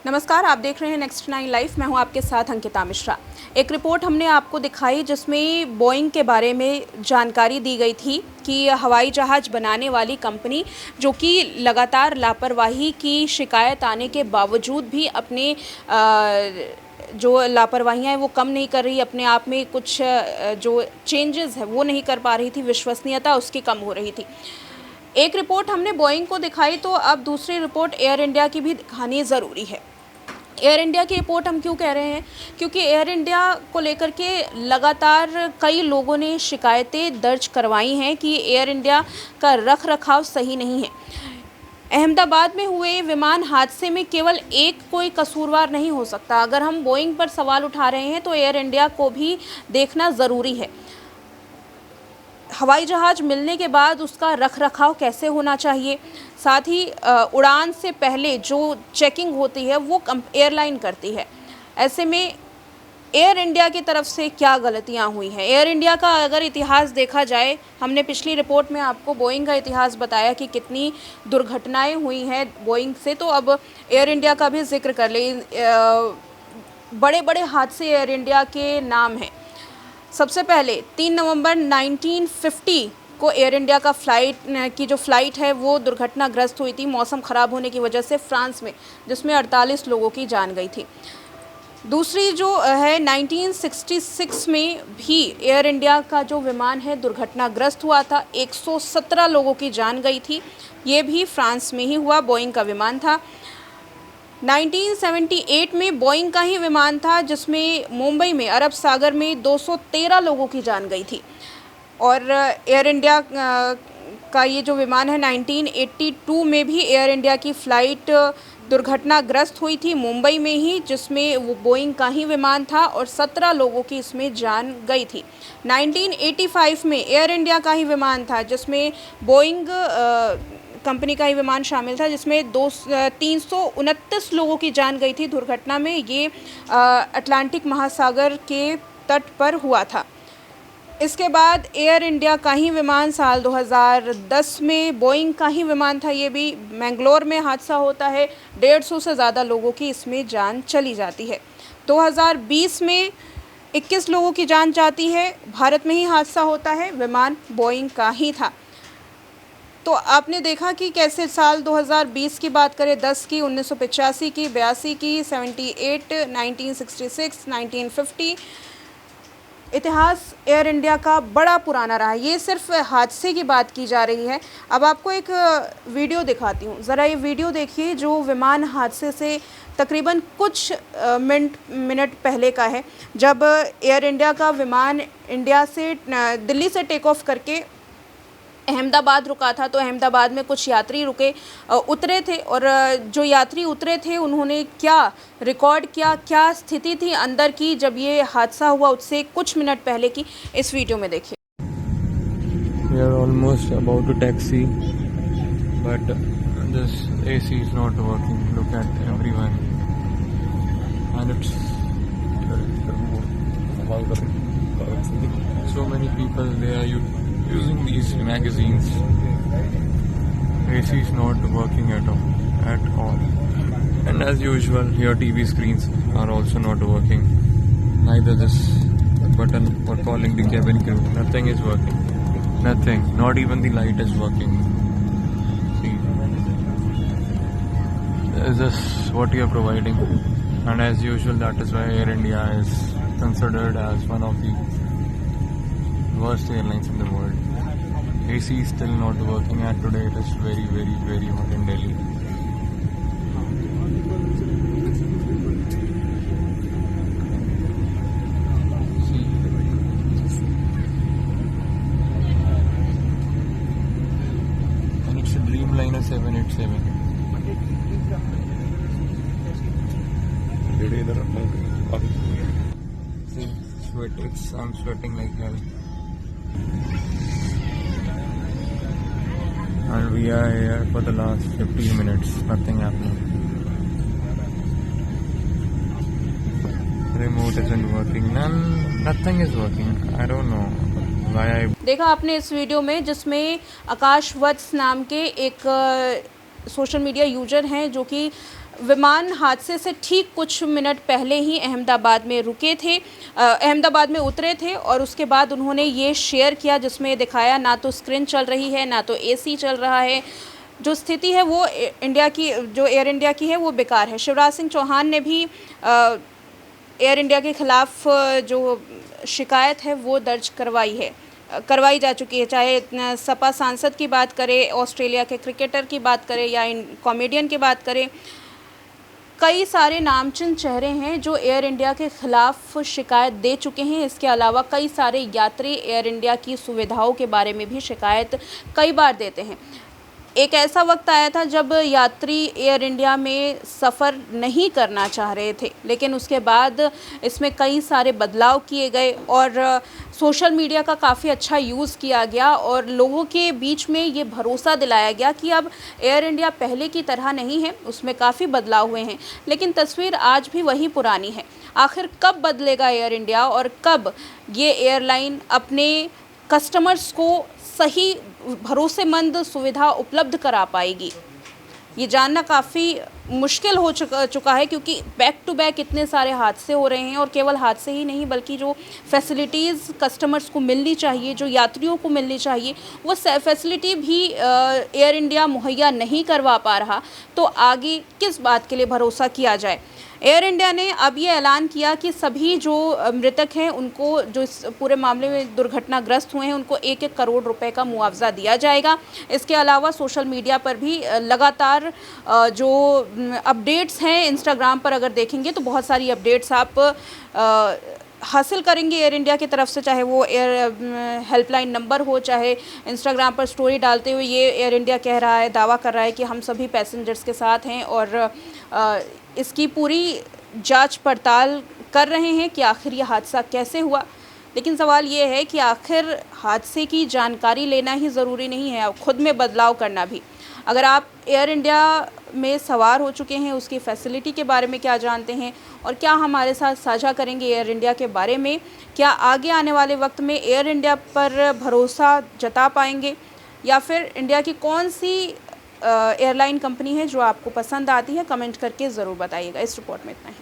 नमस्कार, आप देख रहे हैं नेक्स्ट 9 लाइव। मैं हूं आपके साथ अंकिता मिश्रा। एक रिपोर्ट हमने आपको दिखाई जिसमें बोइंग के बारे में जानकारी दी गई थी कि हवाई जहाज़ बनाने वाली कंपनी जो कि लगातार लापरवाही की शिकायत आने के बावजूद भी अपने जो लापरवाहियाँ हैं वो कम नहीं कर रही, अपने आप में कुछ जो चेंजेस है वो नहीं कर पा रही थी, विश्वसनीयता उसकी कम हो रही थी। एक रिपोर्ट हमने बोइंग को दिखाई तो अब दूसरी रिपोर्ट एयर इंडिया की भी दिखानी ज़रूरी है। एयर इंडिया की रिपोर्ट हम क्यों कह रहे हैं? क्योंकि एयर इंडिया को लेकर के लगातार कई लोगों ने शिकायतें दर्ज करवाई हैं कि एयर इंडिया का रख-रखाव सही नहीं है। अहमदाबाद में हुए विमान हादसे में केवल एक कोई कसूरवार नहीं हो सकता। अगर हम बोइंग पर सवाल उठा रहे हैं तो एयर इंडिया को भी देखना ज़रूरी है। हवाई जहाज़ मिलने के बाद उसका रख-रखाव कैसे होना चाहिए, साथ ही उड़ान से पहले जो चेकिंग होती है वो एयरलाइन करती है। ऐसे में एयर इंडिया की तरफ से क्या गलतियां हुई हैं? एयर इंडिया का अगर इतिहास देखा जाए, हमने पिछली रिपोर्ट में आपको बोइंग का इतिहास बताया कि कितनी दुर्घटनाएं हुई हैं बोइंग से, तो अब एयर इंडिया का भी जिक्र कर ले। बड़े-बड़े हादसे एयर इंडिया के नाम हैं। सबसे पहले 3 नवंबर 1950 को एयर इंडिया का फ़्लाइट है वो दुर्घटनाग्रस्त हुई थी मौसम ख़राब होने की वजह से फ्रांस में, जिसमें 48 लोगों की जान गई थी। दूसरी जो है 1966 में भी एयर इंडिया का जो विमान है दुर्घटनाग्रस्त हुआ था, 117 लोगों की जान गई थी। ये भी फ्रांस में ही हुआ, बोइंग का विमान था। 1978 में बोइंग का ही विमान था जिसमें मुंबई में अरब सागर में 213 लोगों की जान गई थी। और एयर इंडिया का ये जो विमान है 1982 में भी एयर इंडिया की फ़्लाइट दुर्घटनाग्रस्त हुई थी मुंबई में ही, जिसमें वो बोइंग का ही विमान था और 17 लोगों की इसमें जान गई थी। 1985 में एयर इंडिया का ही विमान था जिसमें बोइंग कंपनी का ही विमान शामिल था, जिसमें 329 लोगों की जान गई थी दुर्घटना में। ये अटलांटिक महासागर के तट पर हुआ था। इसके बाद एयर इंडिया का ही विमान साल 2010 में बोइंग का ही विमान था, ये भी मैंगलोर में हादसा होता है, 150 से ज़्यादा लोगों की इसमें जान चली जाती है। 2020 में 21 लोगों की जान जाती है, भारत में ही हादसा होता है, विमान बोइंग का ही था। तो आपने देखा कि कैसे साल 2020 की बात करें, 10 की, 1985 की, 82 की, 78, 1966, 1950। इतिहास एयर इंडिया का बड़ा पुराना रहा है। ये सिर्फ हादसे की बात की जा रही है। अब आपको एक वीडियो दिखाती हूँ, ज़रा ये वीडियो देखिए जो विमान हादसे से तकरीबन कुछ मिनट पहले का है, जब एयर इंडिया का विमान इंडिया से दिल्ली से टेक ऑफ करके अहमदाबाद रुका था। तो अहमदाबाद में कुछ यात्री उतरे थे और जो यात्री उतरे थे उन्होंने क्या रिकॉर्ड किया, क्या स्थिति थी अंदर की जब ये हादसा हुआ, उससे कुछ मिनट पहले की इस वीडियो में देखिए। We are almost about to taxi, but this AC is not working. Look at everyone, and it's so many people. They are using these magazines. AC is not working at all. And as usual, your TV screens are also not working. Neither this button for calling the cabin crew. Nothing is working. Nothing. Not even the light is working. See, is this what you are providing? And as usual, that is why Air India is considered as one of the worst airlines in the world. AC is still not working, and today it is very, very, very hot in Delhi. See, and it's a Dreamliner 787. See, I'm sweating like hell. And we are here for the last 15 minutes, nothing happening. Remote isn't working, nothing is working. I don't know why देखा आपने इस video में जिसमें आकाश वत्स नाम के एक social media user हैं जो कि विमान हादसे से ठीक कुछ मिनट पहले ही अहमदाबाद में रुके थे, अहमदाबाद में उतरे थे और उसके बाद उन्होंने ये शेयर किया जिसमें दिखाया ना तो स्क्रीन चल रही है ना तो एसी चल रहा है, जो स्थिति है वो इंडिया की, जो एयर इंडिया की है वो बेकार है। शिवराज सिंह चौहान ने भी एयर इंडिया के ख़िलाफ़ जो शिकायत है वो दर्ज करवाई जा चुकी है, चाहे सपा सांसद की बात करें, ऑस्ट्रेलिया के क्रिकेटर की बात करें या इन कॉमेडियन की बात करें। कई सारे नामचीन चेहरे हैं जो एयर इंडिया के ख़िलाफ़ शिकायत दे चुके हैं। इसके अलावा कई सारे यात्री एयर इंडिया की सुविधाओं के बारे में भी शिकायत कई बार देते हैं। एक ऐसा वक्त आया था जब यात्री एयर इंडिया में सफ़र नहीं करना चाह रहे थे, लेकिन उसके बाद इसमें कई सारे बदलाव किए गए और सोशल मीडिया का काफ़ी अच्छा यूज़ किया गया और लोगों के बीच में ये भरोसा दिलाया गया कि अब एयर इंडिया पहले की तरह नहीं है, उसमें काफ़ी बदलाव हुए हैं। लेकिन तस्वीर आज भी वही पुरानी है। आखिर कब बदलेगा एयर इंडिया और कब ये एयरलाइन अपने कस्टमर्स को सही भरोसेमंद सुविधा उपलब्ध करा पाएगी, ये जानना काफ़ी मुश्किल हो चुका है, क्योंकि बैक टू बैक इतने सारे हादसे हो रहे हैं और केवल हादसे ही नहीं बल्कि जो फैसिलिटीज़ कस्टमर्स को मिलनी चाहिए, जो यात्रियों को मिलनी चाहिए, वो फैसिलिटी भी एयर इंडिया मुहैया नहीं करवा पा रहा। तो आगे किस बात के लिए भरोसा किया जाए। एयर इंडिया ने अब ये ऐलान किया कि सभी जो मृतक हैं उनको, जो इस पूरे मामले में दुर्घटनाग्रस्त हुए हैं, उनको 1-1 करोड़ रुपए का मुआवजा दिया जाएगा। इसके अलावा सोशल मीडिया पर भी लगातार जो अपडेट्स हैं, इंस्टाग्राम पर अगर देखेंगे तो बहुत सारी अपडेट्स आप हासिल करेंगे एयर इंडिया की तरफ से, चाहे वो एयर हेल्पलाइन नंबर हो, चाहे इंस्टाग्राम पर स्टोरी डालते हुए ये एयर इंडिया कह रहा है, दावा कर रहा है कि हम सभी पैसेंजर्स के साथ हैं और इसकी पूरी जांच पड़ताल कर रहे हैं कि आखिर ये हादसा कैसे हुआ। लेकिन सवाल ये है कि आखिर हादसे की जानकारी लेना ही ज़रूरी नहीं है, खुद में बदलाव करना भी। अगर आप एयर इंडिया में सवार हो चुके हैं, उसकी फ़ैसिलिटी के बारे में क्या जानते हैं और क्या हमारे साथ साझा करेंगे एयर इंडिया के बारे में, क्या आगे आने वाले वक्त में एयर इंडिया पर भरोसा जता पाएंगे या फिर इंडिया की कौन सी एयरलाइन कंपनी है जो आपको पसंद आती है, कमेंट करके ज़रूर बताइएगा। इस रिपोर्ट में इतना ही।